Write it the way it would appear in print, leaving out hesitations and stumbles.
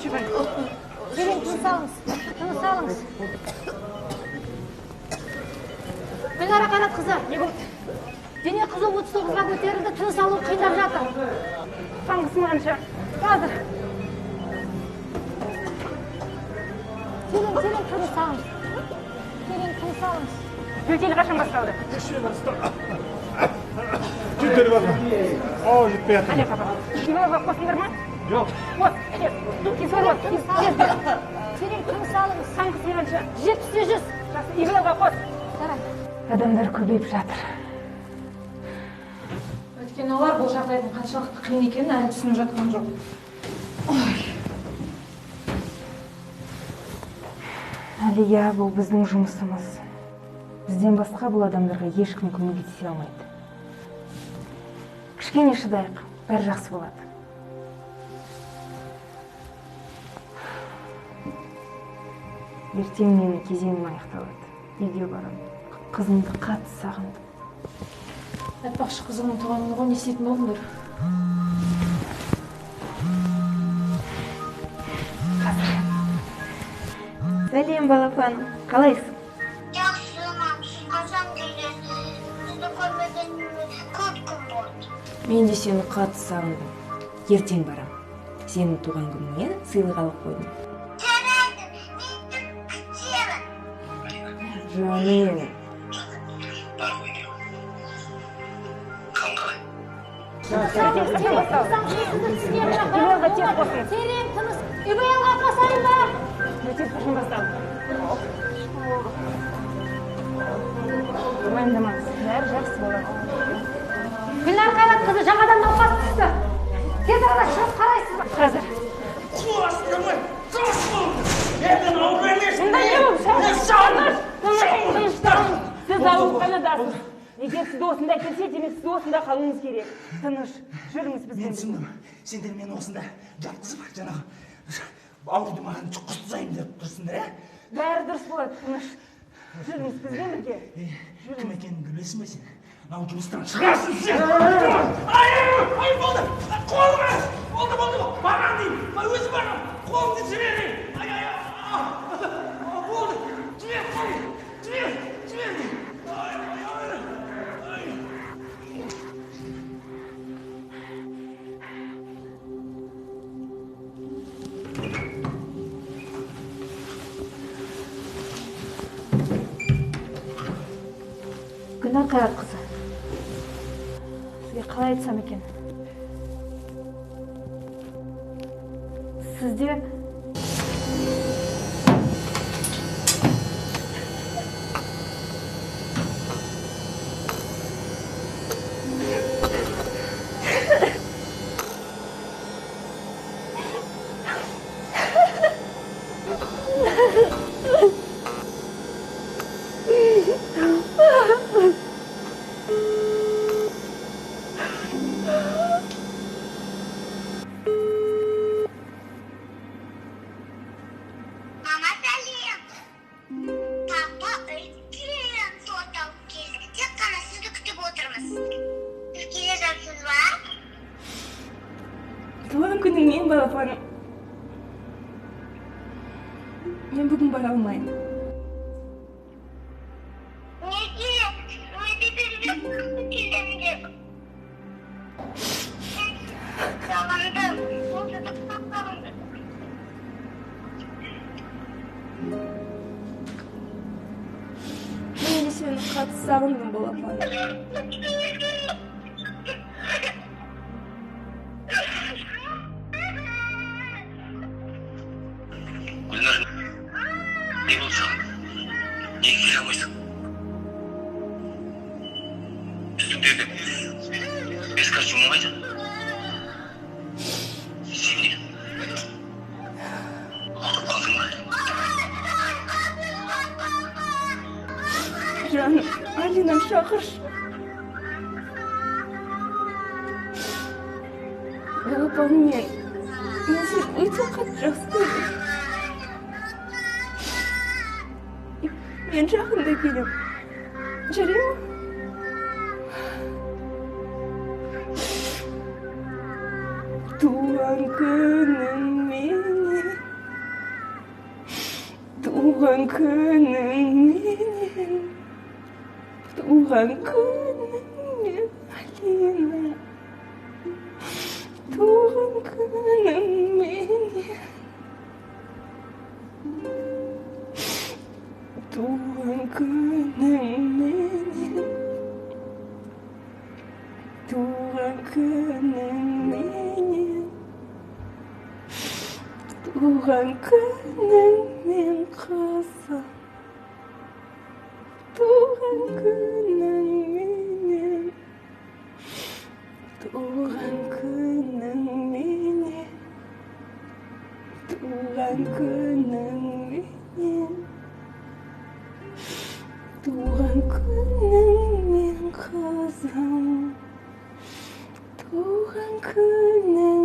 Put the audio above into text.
Terin tınыс alыңыз. Tınыс alыңız. Gülnara Kanat kızı. Ne болды? Дене қызу 39-ға көтерілді, тыныс алу қиындап жатыр. Таңғысың қанша? Қазір. Терең тыныс алыңыз. Терең тыныс алыңыз. Жөтелі қашан басталды? Жүттері бар ма? Жетпей жатыр. Әле қапа. Ивалға қосыңдар ма? Жоқ. Қос, әкел. Кесуар. Терең тыныс алыңыз. Таңғысың қанша? 70-100. Жақсы, Ивалға қос. Жарай. Адамдар көбейіп жатыр. Өйткені олар бұл жағдайдың қаншалықты қиын екенін әлі түсініп жатқан жоқ. Әлия, бұл біздің жұмысымыз. Бізден басқа бұл адамдарға ешкім көмектесе алмайды. Кішкене шыдайық, бәрі жақсы болады. Ертең менің кезеңім аяқталады. Үйге барамын. Қызымды қатты сағындым. Айтпақшы қызыңның туған күні ғой, не істейтін болдыңдар? Сәлем, балапаным. Қалайсың? Жақсымын. Қашан келесің? Сізді көрмегеніме көп күн болды. Мен де сені қатты сағындым. Ертең барам. Сенің туған күніңе сыйлық алып қойдым. Жарайды, мен күтемін. Жаным. Терең тыныс. Ивалға қосайын ба? Жөтел қашан басталды? Уайымдамаңыз, бәрі жақсы болады. Гүлнар Қайрат қызы жаңадан науқас түсті. Тез арада шығып қарайсыз ба? Қазір. Сонда не болып Сіз ауруханадасыз. Егер сіз осында келсе, демек сіз осында қалуыңыз керек. Тыныш, жүріңіз бізбен. Мен түсіндім. Сендер мені осында жатқызып, жаңағы ауруды маған жұққызайын деп тұрсыңдар, ә? Бәрі дұрыс болады, тыныш. Жүріңіз бізбен бірге. Кім екенін білесің бе сен? Мынау жұмыстан шығасың сен! Ай, болды! Қолыма! Болды! Барам деймін! Өзі барам! Қолымды жіберейін! Ай! Болды! Жібер! Гүлнар Қайрат қызы. Сізге қалай айтсам екен? Сізде Мама сәлем. Папа үлкен торт алып келді. Тек қана сізді күтіп отырмыз. Сіз келе жатсыз ба? туған күніңмен, балапаным. Мен бүгін бара алмаймын. Неге? Неге берген келем деп? Сағындым. Осы да сағындым. Мен де сені қатты сағындым, балапаным. Гүлнар, не болды саған? Неге келе алмайсың? Үстіңдегі бес костюмың қайда? Сен не? Ұмытып қалдың ба? Жаным, Алинам шақыршы. Балапаным, мен сені өте қатты жақсы көрдім. Мен жақында келем. Жарай ма? Туған күнің менен туған күнің менен, туған күніңмен Алина, туған күнің менен, туған күнің менен, туған күнің менен, туған күнің мен қызым, туған күнің менен, туған күнің менен, туған күнің менен, туған күнің мен қызым, туған күнің